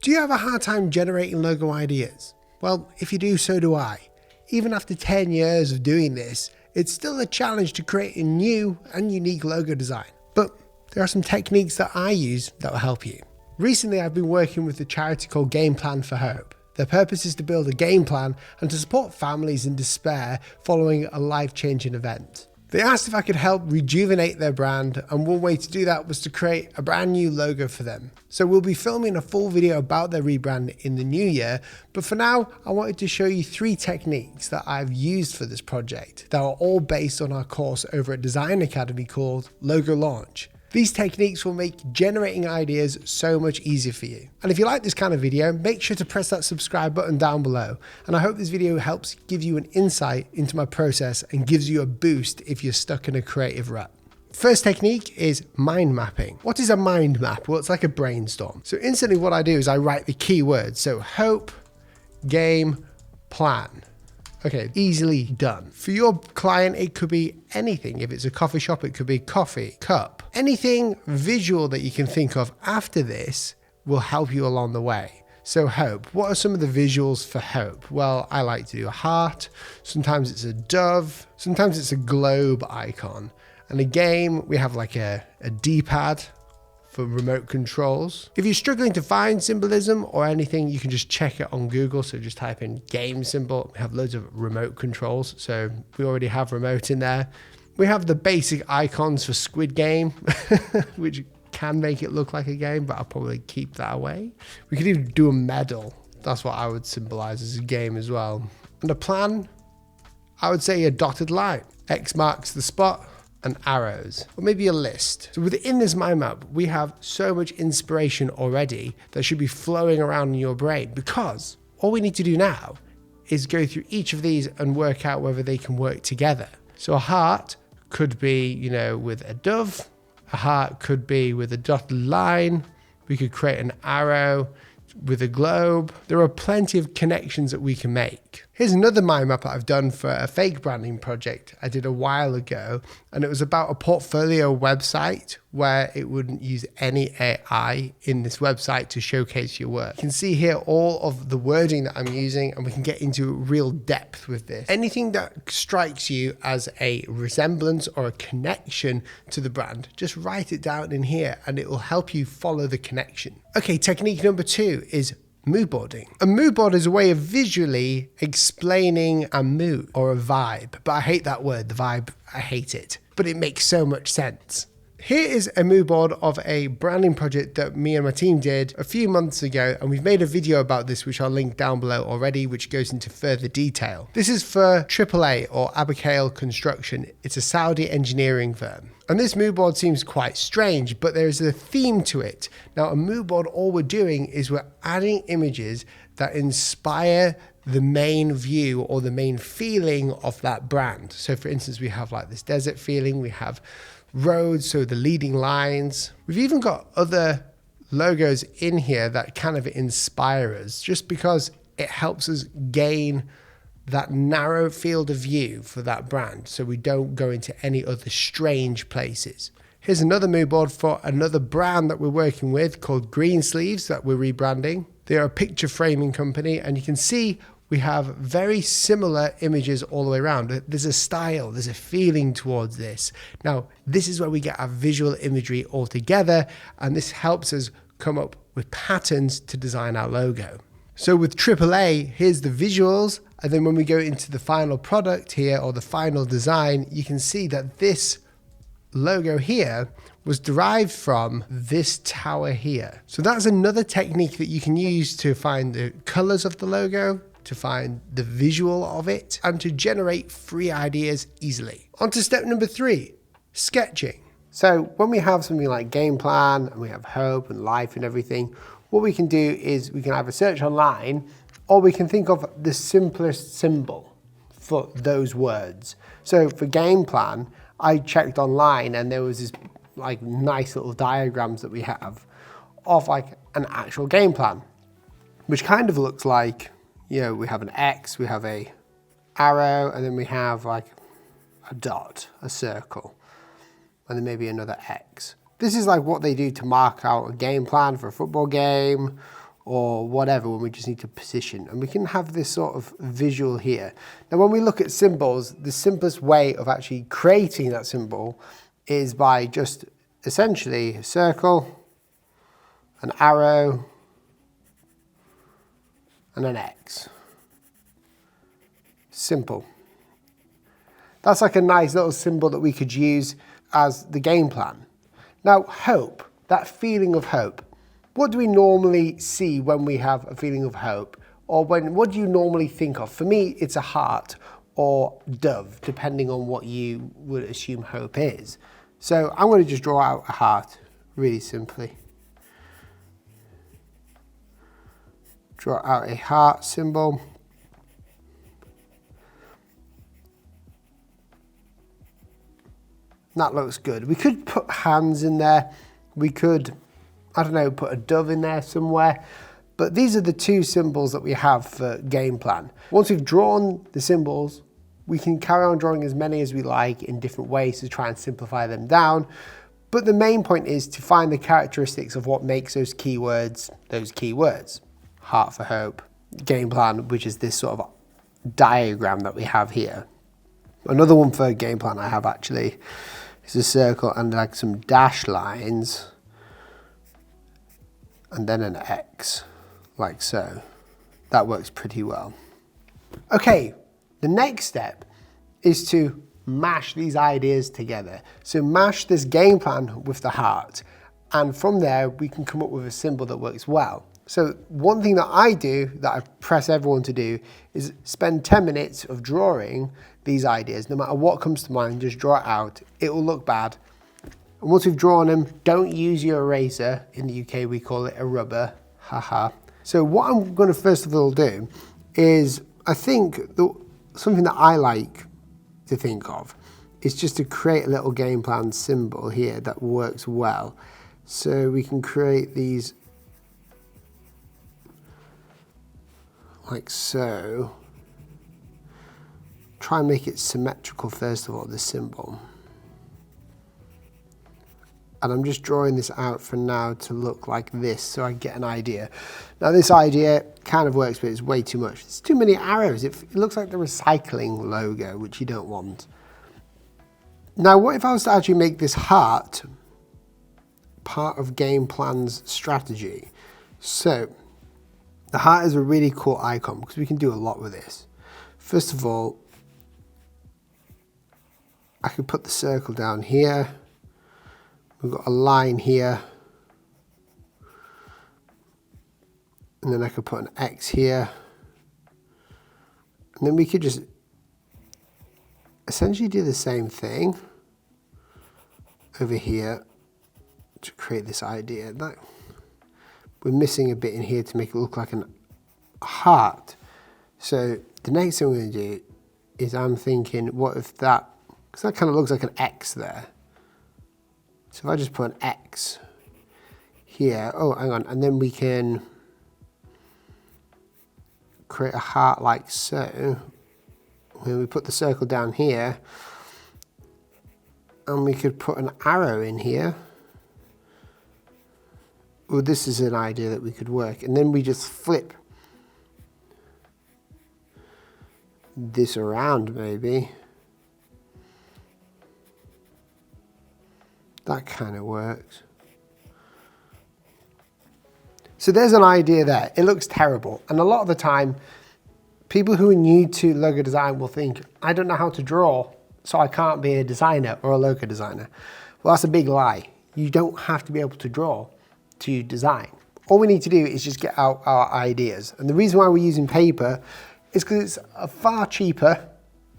Do you have a hard time generating logo ideas? Well, if you do, so do I. Even after 10 years of doing this, it's still a challenge to create a new and unique logo design. But there are some techniques that I use that will help you. Recently, I've been working with a charity called Game Plan for Hope. Their purpose is to build a game plan and to support families in despair following a life-changing event. They asked if I could help rejuvenate their brand, and one way to do that was to create a brand new logo for them. So we'll be filming a full video about their rebrand in the new year, but for now, I wanted to show you 3 techniques that I've used for this project that are all based on our course over at Design Academy called Logo Launch. These techniques will make generating ideas so much easier for you. And if you like this kind of video, make sure to press that subscribe button down below. And I hope this video helps give you an insight into my process and gives you a boost if you're stuck in a creative rut. First technique is mind mapping. What is a mind map? Well, it's like a brainstorm. So instantly what I do is I write the keywords. So hope, game, plan. Okay, easily done. For your client, it could be anything. If it's a coffee shop, it could be coffee, cup. Anything visual that you can think of after this will help you along the way. So hope, what are some of the visuals for hope? Well, I like to do a heart. Sometimes it's a dove. Sometimes it's a globe icon. And a game, we have like a D-pad for remote controls. If you're struggling to find symbolism or anything, you can just check it on Google. So just type in game symbol. We have loads of remote controls. So we already have remote in there. We have the basic icons for Squid Game, which can make it look like a game, but I'll probably keep that away. We could even do a medal. That's what I would symbolize as a game as well. And a plan, I would say a dotted line. X marks the spot. And arrows, or maybe a list. So within this mind map, we have so much inspiration already that should be flowing around in your brain, because all we need to do now is go through each of these and work out whether they can work together. So a heart could be, with a dove. A heart could be with a dotted line. We could create an arrow with a globe. There are plenty of connections that we can make. Here's another mind map that I've done for a fake branding project I did a while ago, and it was about a portfolio website where it wouldn't use any AI in this website to showcase your work. You can see here all of the wording that I'm using, and we can get into real depth with this. Anything that strikes you as a resemblance or a connection to the brand, just write it down in here and it will help you follow the connection. Okay, technique number 2 is Mooboarding. A moodboard is a way of visually explaining a mood or a vibe, but I hate that word, the vibe, I hate it, but it makes so much sense. Here is a mood board of a branding project that me and my team did a few months ago, and we've made a video about this, which I'll link down below already, which goes into further detail. This is for AAA or Abacail Construction. It's a Saudi engineering firm. And this mood board seems quite strange, but there is a theme to it. Now, a mood board, all we're doing is we're adding images that inspire the main view or the main feeling of that brand. So for instance, we have like this desert feeling, we have roads, so the leading lines. We've even got other logos in here that kind of inspire us, just because it helps us gain that narrow field of view for that brand, so we don't go into any other strange places. Here's another mood board for another brand that we're working with called Green Sleeves that we're rebranding. They are a picture framing company, and you can see we have very similar images all the way around. There's a style, there's a feeling towards this. Now, this is where we get our visual imagery all together, and this helps us come up with patterns to design our logo. So with AAA, here's the visuals, and then when we go into the final product here, or the final design, you can see that this logo here was derived from this tower here. So that's another technique that you can use to find the colors of the logo, to find the visual of it, and to generate free ideas easily. On to step number 3, sketching. So when we have something like game plan, and we have hope and life and everything, what we can do is we can either search online, or we can think of the simplest symbol for those words. So for game plan, I checked online, and there was this like nice little diagrams that we have of like an actual game plan, which kind of looks like, we have an X, we have a arrow, and then we have like a dot, a circle, and then maybe another X. This is like what they do to mark out a game plan for a football game, or whatever when we just need to position. And we can have this sort of visual here. Now when we look at symbols, the simplest way of actually creating that symbol is by just essentially a circle, an arrow, and an X. Simple. That's like a nice little symbol that we could use as the game plan. Now, hope, that feeling of hope. What do we normally see when we have a feeling of hope? Or what do you normally think of? For me, it's a heart or dove, depending on what you would assume hope is. So I'm going to just draw out a heart, really simply. Draw out a heart symbol. That looks good. We could put hands in there. We could, I don't know, put a dove in there somewhere. But these are the two symbols that we have for game plan. Once we've drawn the symbols, we can carry on drawing as many as we like in different ways to try and simplify them down. But the main point is to find the characteristics of what makes those keywords those keywords. Heart for hope, game plan, which is this sort of diagram that we have here. Another one for game plan I have actually is a circle and like some dash lines and then an X, like so. That works pretty well. Okay, the next step is to mash these ideas together. So mash this game plan with the heart, and from there we can come up with a symbol that works well. So one thing that I do, that I press everyone to do, is spend 10 minutes of drawing these ideas. No matter what comes to mind, just draw it out. It will look bad. And once we've drawn them, don't use your eraser. In the UK, we call it a rubber. Haha. So what I'm going to first of all do is, I think something that I like to think of is just to create a little game plan symbol here that works well. So we can create these like so. Try and make it symmetrical first of all, this symbol. And I'm just drawing this out for now to look like this so I get an idea. Now this idea kind of works, but it's way too much. It's too many arrows. It looks like the recycling logo, which you don't want. Now what if I was to actually make this heart part of game plan's strategy? So the heart is a really cool icon because we can do a lot with this. First of all, I could put the circle down here. We've got a line here. And then I could put an X here. And then we could just essentially do the same thing over here to create this idea. We're missing a bit in here to make it look like a heart. So the next thing we're going to do is I'm thinking, what if that, because that kind of looks like an X there. So if I just put an X here, oh, hang on, and then we can create a heart like so. When we put the circle down here, and we could put an arrow in here. Well, this is an idea that we could work, and then we just flip this around maybe. That kind of works. So there's an idea there. It looks terrible. And a lot of the time, people who are new to logo design will think, I don't know how to draw, so I can't be a designer or a logo designer. Well, that's a big lie. You don't have to be able to draw to design. All we need to do is just get out our ideas. And the reason why we're using paper is because it's far cheaper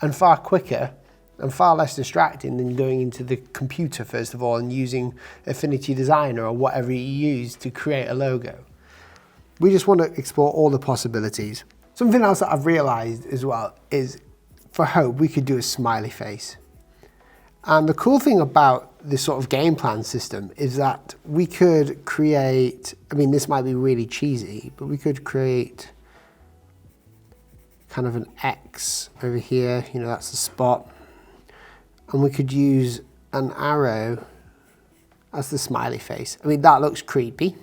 and far quicker and far less distracting than going into the computer first of all and using Affinity Designer or whatever you use to create a logo. We just want to explore all the possibilities. Something else that I've realized as well is for hope we could do a smiley face. And the cool thing about this sort of game plan system is that we could create, I mean this might be really cheesy, but we could create kind of an X over here, you know, that's the spot. And we could use an arrow as the smiley face. I mean, that looks creepy.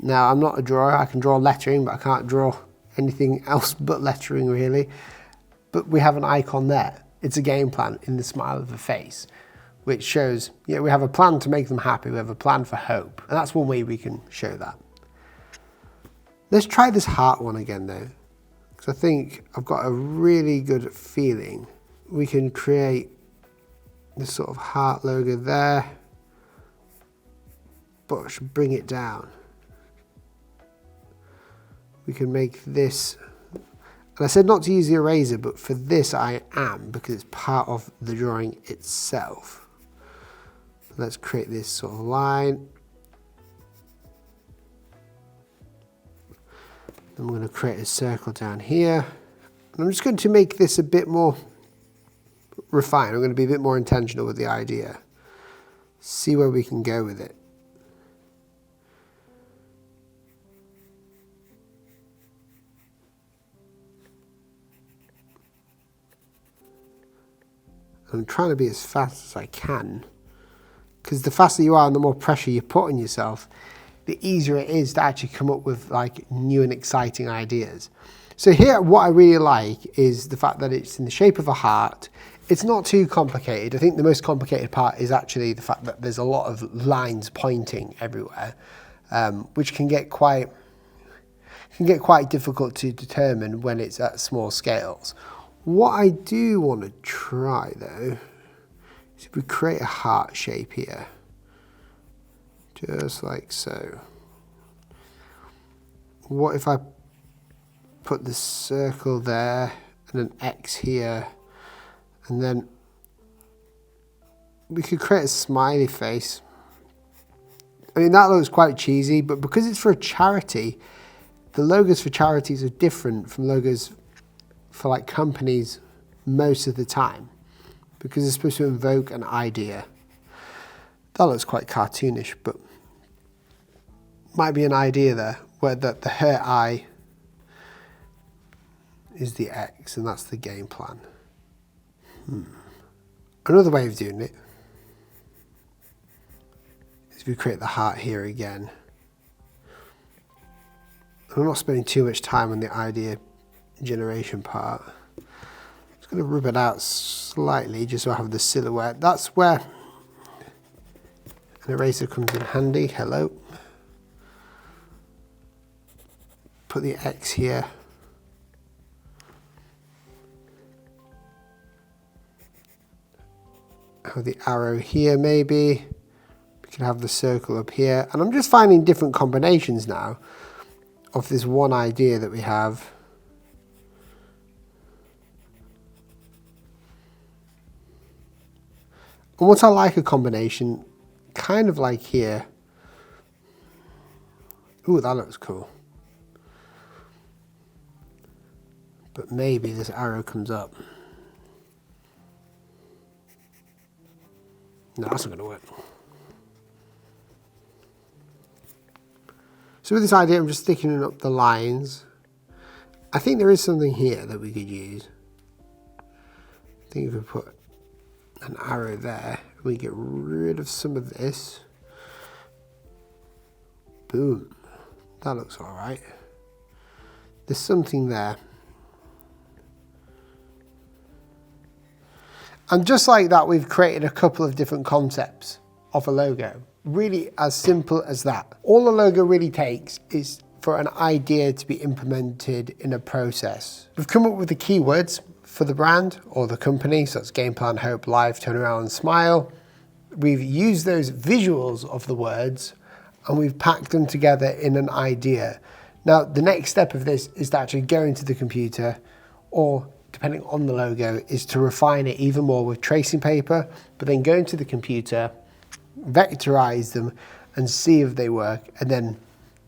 Now, I'm not a drawer. I can draw lettering, but I can't draw anything else but lettering, really. But we have an icon there. It's a game plan in the smile of a face, which shows, we have a plan to make them happy. We have a plan for hope. And that's one way we can show that. Let's try this heart one again, though, because I think I've got a really good feeling we can create this sort of heart logo there, but I should bring it down. We can make this, and I said not to use the eraser, but for this I am, because it's part of the drawing itself. Let's create this sort of line. Then we're going to create a circle down here. And I'm just going to make this a bit more refined. I'm going to be a bit more intentional with the idea. See where we can go with it. I'm trying to be as fast as I can, because the faster you are and the more pressure you put on yourself, the easier it is to actually come up with like new and exciting ideas. So here, what I really like is the fact that it's in the shape of a heart. It's not too complicated. I think the most complicated part is actually the fact that there's a lot of lines pointing everywhere, which can get quite difficult to determine when it's at small scales. What I do want to try, though, is if we create a heart shape here, just like so. What if I put the circle there and an X here, and then we could create a smiley face. I mean, that looks quite cheesy, but because it's for a charity, the logos for charities are different from logos for like companies most of the time, because it's supposed to invoke an idea. That looks quite cartoonish, but might be an idea there where the hurt eye is the X, and that's the game plan. Another way of doing it is if we create the heart here again. I'm not spending too much time on the idea generation part. I'm just going to rub it out slightly just so I have the silhouette. That's where an eraser comes in handy. Hello. Put the X here. Have the arrow here maybe. We can have the circle up here. And I'm just finding different combinations now of this one idea that we have. And what I like a combination, kind of like here. Ooh, that looks cool. But maybe this arrow comes up. No, that's not going to work. So with this idea, I'm just thickening up the lines. I think there is something here that we could use. I think if we put an arrow there, we get rid of some of this. Boom. That looks all right. There's something there. And just like that, we've created a couple of different concepts of a logo. Really as simple as that. All a logo really takes is for an idea to be implemented in a process. We've come up with the keywords for the brand or the company, so it's game plan, hope, life, turnaround, and smile. We've used those visuals of the words and we've packed them together in an idea. Now, the next step of this is to actually go into the computer, or depending on the logo, is to refine it even more with tracing paper, but then go into the computer, vectorize them and see if they work, and then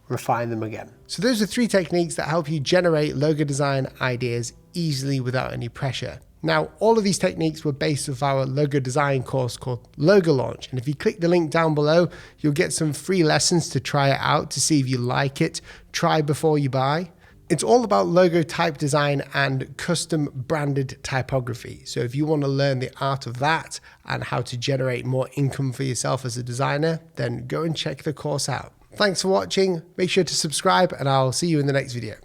refine them again. So those are 3 techniques that help you generate logo design ideas easily without any pressure. Now, all of these techniques were based off our logo design course called Logo Launch. And if you click the link down below, you'll get some free lessons to try it out to see if you like it. Try before you buy. It's all about logo type design and custom branded typography. So if you want to learn the art of that and how to generate more income for yourself as a designer, then go and check the course out. Thanks for watching. Make sure to subscribe and I'll see you in the next video.